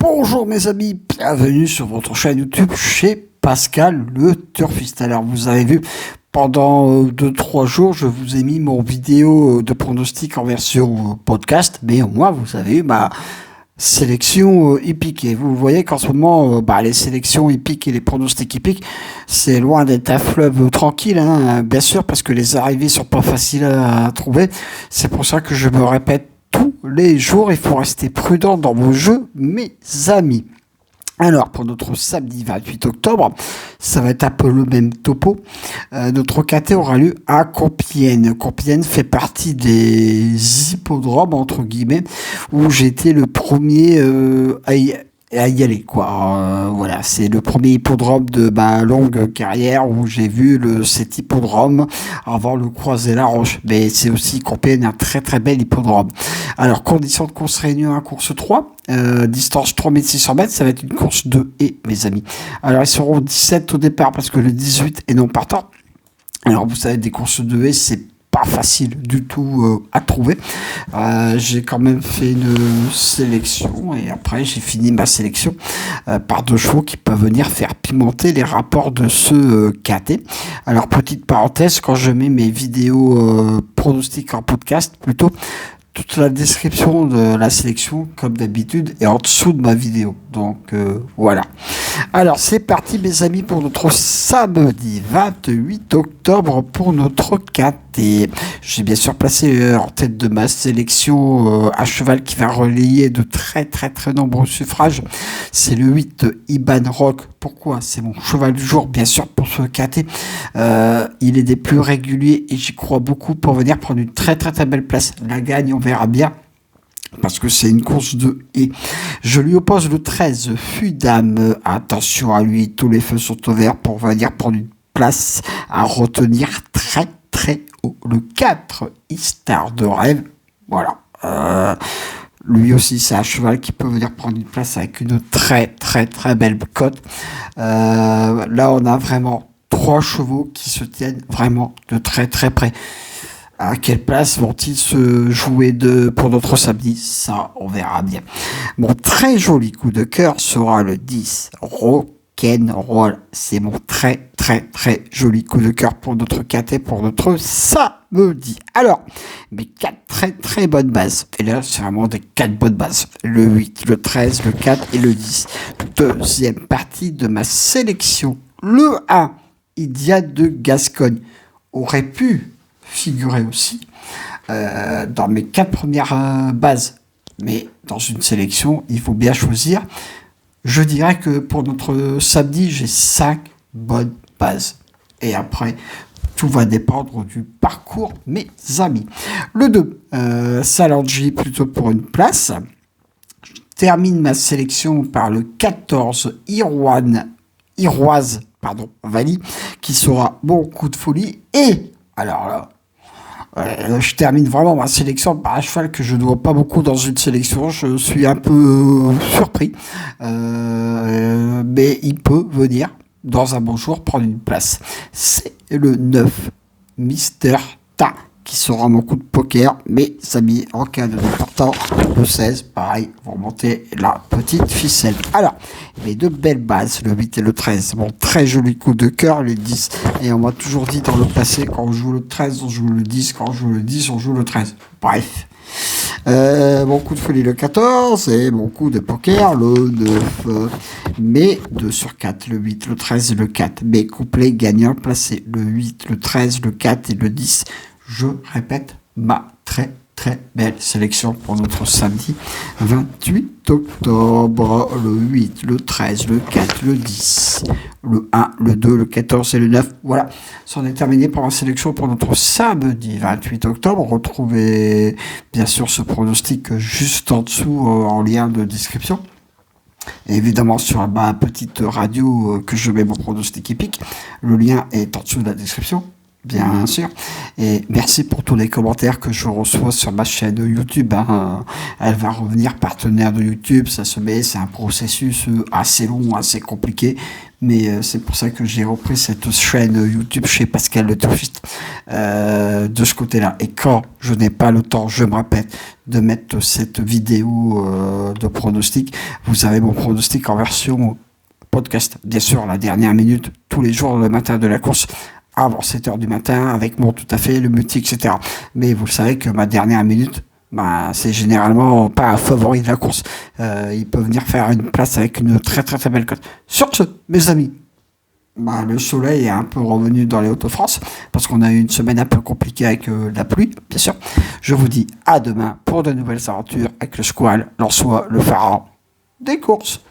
Bonjour mes amis, bienvenue sur votre chaîne YouTube chez Pascal le Turfiste. Alors vous avez vu, pendant 2-3 jours, je vous ai mis mon vidéo de pronostic en version podcast, mais au moins vous avez eu ma sélection hippique. Et vous voyez qu'en ce moment, les sélections hippiques et les pronostics hippiques, c'est loin d'être un fleuve tranquille, hein, bien sûr, parce que les arrivées sont pas faciles à trouver. C'est pour ça que je me répète tous les jours, il faut rester prudent dans vos jeux, mes amis. Alors, pour notre samedi 28 octobre, ça va être un peu le même topo. Notre KT aura lieu à Compiègne. Compiègne fait partie des hippodromes, entre guillemets, où j'ai été le premier à y aller, quoi. Voilà, c'est le premier hippodrome de ma longue carrière où j'ai vu cet hippodrome avant le Croisé-la-Roche. Mais c'est aussi Compiègne, un très très bel hippodrome. Alors, conditions de course réunion à course 3, distance 3600 mètres, ça va être une course 2 et mes amis. Alors, ils seront 17 au départ parce que le 18 est non partant. Alors, vous savez, des courses 2 et c'est pas facile du tout à trouver. J'ai quand même fait une sélection et après j'ai fini ma sélection par 2 chevaux qui peuvent venir faire pimenter les rapports de ce KT. Alors petite parenthèse, quand je mets mes vidéos pronostiques en podcast, plutôt toute la description de la sélection, comme d'habitude, est en dessous de ma vidéo. Donc voilà. Alors c'est parti mes amis pour notre samedi 28 octobre pour notre KT. J'ai bien sûr placé en tête de ma sélection un cheval qui va relayer de très très très nombreux suffrages. C'est le 8 Iban Rock. Pourquoi? C'est mon cheval du jour, bien sûr, pour ce KT. Il est des plus réguliers et j'y crois beaucoup pour venir prendre une très très très belle place. La gagne, on verra bien. Parce que c'est une course de et. Je lui oppose le 13 Fudam. Attention à lui, tous les feux sont au vert pour venir prendre une place à retenir très très haut. Le 4 Star de rêve. Voilà. Lui aussi, c'est un cheval qui peut venir prendre une place avec une très très très belle cote. Là, on a vraiment 3 chevaux qui se tiennent vraiment de très très près. À quelle place vont-ils se jouer pour notre samedi? Ça, on verra bien. Mon très joli coup de cœur sera le 10 Rock'n'Roll. C'est mon très très très joli coup de cœur pour notre KT, pour notre samedi. Alors, mes 4 très très bonnes bases. Et là, c'est vraiment des 4 bonnes bases. Le 8, le 13, le 4 et le 10. Deuxième partie de ma sélection. Le 1, Idia de Gascogne, aurait pu figurer aussi dans mes 4 premières bases. Mais dans une sélection, il faut bien choisir. Je dirais que pour notre samedi, j'ai 5 bonnes bases. Et après, tout va dépendre du parcours, mes amis. Le 2, Salangi, plutôt pour une place. Je termine ma sélection par le 14, Iroise, Vali, qui sera mon coup de folie. Et, alors là, je termine vraiment ma sélection par un cheval que je ne vois pas beaucoup dans une sélection. Je suis un peu surpris. Mais il peut venir, dans un bon jour, prendre une place. C'est le 9, Mister Ta, qui sera mon coup de poker. Mais amis, en cas de important, le 16, pareil, vous remontez la petite ficelle. Alors, mes 2 belles bases, le 8 et le 13. Mon très joli coup de cœur, le 10. Et on m'a toujours dit dans le passé, quand on joue le 13, on joue le 10. Quand on joue le 10, on joue le 13. Bref. Mon coup de folie, le 14. Et mon coup de poker, le 9. Mais 2 sur 4, le 8, le 13 et le 4. Mes couplets gagnants placés, le 8, le 13, le 4 et le 10. Je répète, ma très très belle sélection pour notre samedi 28 octobre. Le 8, le 13, le 4, le 10, le 1, le 2, le 14 et le 9. Voilà, c'en est terminé pour la sélection pour notre samedi 28 octobre. Retrouvez bien sûr ce pronostic juste en dessous en lien de description. Et évidemment sur ma petite radio que je mets mon pronostic hippique. Le lien est en dessous de la description. Bien sûr. Et merci pour tous les commentaires que je reçois sur ma chaîne YouTube. Elle va revenir partenaire de YouTube. Ça se met, c'est un processus assez long, assez compliqué. mais c'est pour ça que j'ai repris cette chaîne YouTube chez Pascal le Turfiste de ce côté-là. Et quand je n'ai pas le temps, je me répète, de mettre cette vidéo de pronostic, vous avez mon pronostic en version podcast, bien sûr, la dernière minute, tous les jours, le matin de la course, avant 7h du matin, avec mon tout à fait, le multi, etc. Mais vous le savez que ma dernière minute, c'est généralement pas un favori de la course. Il peut venir faire une place avec une très très très belle cote. Sur ce, mes amis, le soleil est un peu revenu dans les Hauts-de-France, parce qu'on a eu une semaine un peu compliquée avec la pluie, bien sûr. Je vous dis à demain pour de nouvelles aventures avec le squal, l'ansois, le pharaon des courses.